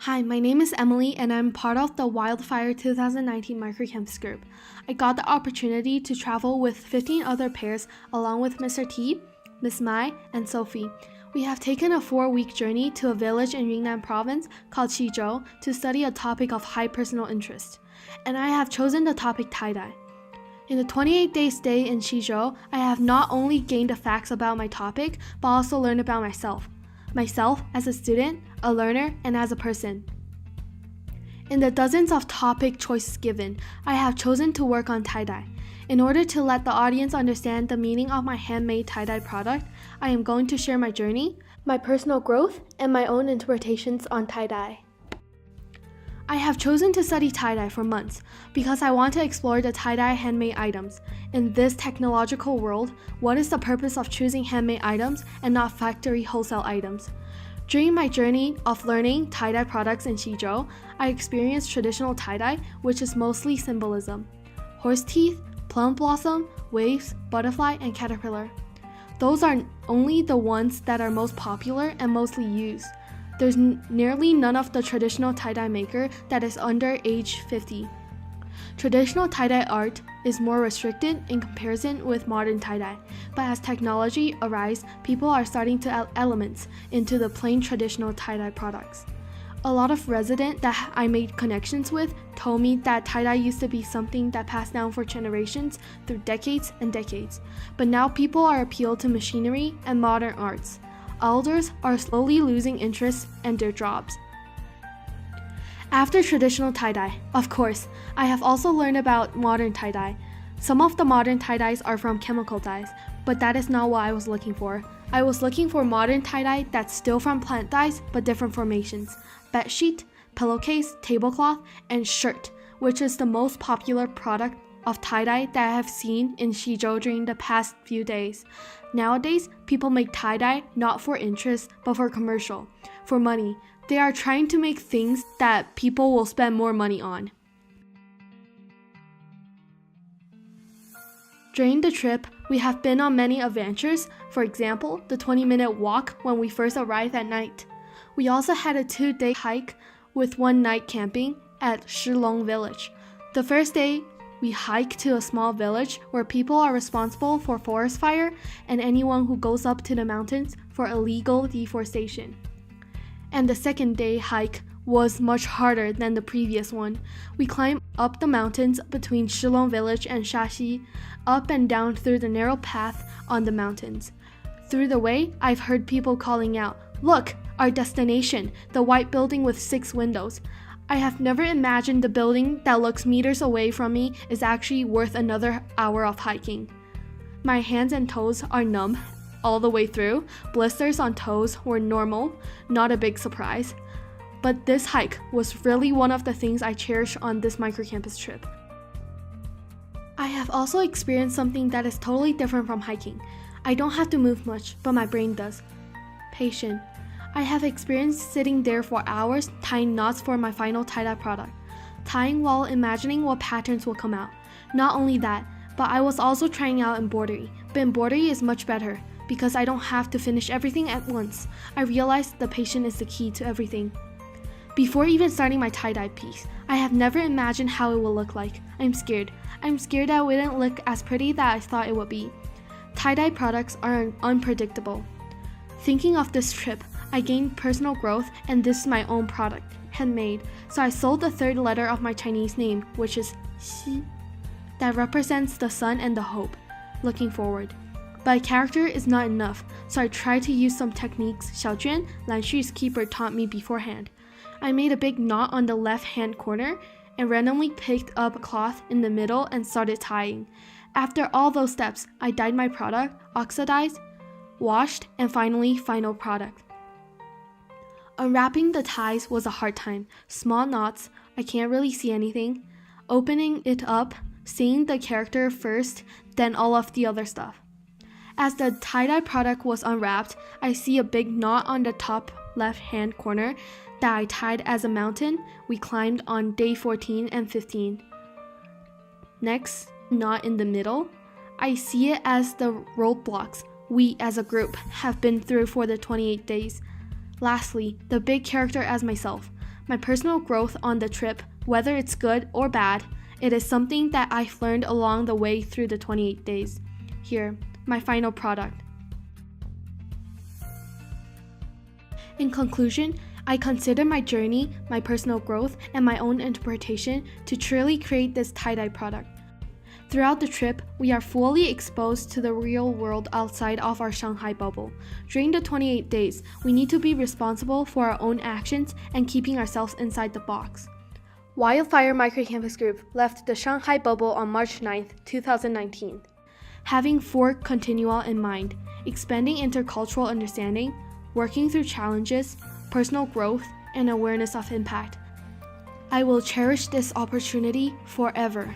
Hi, my name is Emily and I'm part of the Wildfire 2019 Microcampus group. I got the opportunity to travel with 15 other pairs along with Mr. T, Miss Mai, and Sophie. We have taken a 4-week journey to a village in Yunnan province called Xizhou to study a topic of high personal interest. And I have chosen the topic tie-dye. In the 28-day stay in Xizhou, I have not only gained the facts about my topic, but also learned about myself as a student, a learner, and as a person. In the dozens of topic choices given, I have chosen to work on tie-dye. In order to let the audience understand the meaning of my handmade tie-dye product, I am going to share my journey, my personal growth, and my own interpretations on tie-dye. I have chosen to study tie-dye for months because I want to explore the tie-dye handmade items. In this technological world, what is the purpose of choosing handmade items and not factory wholesale items? During my journey of learning tie-dye products in Xizhou, I experienced traditional tie-dye, which is mostly symbolism. Horse teeth, plum blossom, waves, butterfly, and caterpillar. Those are only the ones that are most popular and mostly used. There's nearly none of the traditional tie-dye maker that is under age 50. Traditional tie-dye art is more restricted in comparison with modern tie-dye, but as technology arises, people are starting to add elements into the plain traditional tie-dye products. A lot of residents that I made connections with told me that tie-dye used to be something that passed down for generations through decades and decades, but now people are appealed to machinery and modern arts. Elders are slowly losing interest in their jobs. After traditional tie-dye, of course, I have also learned about modern tie-dye. Some of the modern tie-dyes are from chemical dyes, but that is not what I was looking for. I was looking for modern tie-dye that's still from plant dyes but different formations. Bedsheet, pillowcase, tablecloth, and shirt, which is the most popular product of tie-dye that I have seen in Xizhou during the past few days. Nowadays, people make tie-dye not for interest, but for commercial, for money. They are trying to make things that people will spend more money on. During the trip, we have been on many adventures, for example, the 20-minute walk when we first arrived at night. We also had a 2-day hike with 1 night camping at Shilong village. The first day, we hike to a small village where people are responsible for forest fire and anyone who goes up to the mountains for illegal deforestation. And the second day hike was much harder than the previous one. We climbed up the mountains between Shilong village and Shaxi, up and down through the narrow path on the mountains. Through the way, I've heard people calling out, "Look, our destination, the white building with 6 windows." I have never imagined the building that looks meters away from me is actually worth another hour of hiking. My hands and toes are numb all the way through. Blisters on toes were normal, not a big surprise. But this hike was really one of the things I cherish on this microcampus trip. I have also experienced something that is totally different from hiking. I don't have to move much, but my brain does. Patience. I have experienced sitting there for hours tying knots for my final tie-dye product, tying while imagining what patterns will come out. Not only that, but I was also trying out embroidery, but embroidery is much better because I don't have to finish everything at once. I realized the patience is the key to everything. Before even starting my tie-dye piece, I have never imagined how it will look like. I'm scared. I'm scared that it wouldn't look as pretty that I thought it would be. Tie-dye products are unpredictable. Thinking of this trip, I gained personal growth, and this is my own product, handmade. So I sold the 3rd letter of my Chinese name, which is Xi, that represents the sun and the hope, looking forward. But a character is not enough, so I tried to use some techniques Xiaojuan, Lan Xu's keeper, taught me beforehand. I made a big knot on the left-hand corner and randomly picked up a cloth in the middle and started tying. After all those steps, I dyed my product, oxidized, washed, and finally, final product. Unwrapping the ties was a hard time. Small knots, I can't really see anything. Opening it up, seeing the character first, then all of the other stuff. As the tie-dye product was unwrapped, I see a big knot on the top left-hand corner that I tied as a mountain we climbed on day 14 and 15. Next, knot in the middle. I see it as the roadblocks we as a group have been through for the 28 days. Lastly, the big character as myself. My personal growth on the trip, whether it's good or bad, it is something that I've learned along the way through the 28 days. Here, my final product. In conclusion, I consider my journey, my personal growth, and my own interpretation to truly create this tie-dye product. Throughout the trip, we are fully exposed to the real world outside of our Shanghai bubble. During the 28 days, we need to be responsible for our own actions and keeping ourselves inside the box. Wildfire Microcampus Group left the Shanghai bubble on March 9, 2019. Having 4 continua in mind: expanding intercultural understanding, working through challenges, personal growth, and awareness of impact. I will cherish this opportunity forever.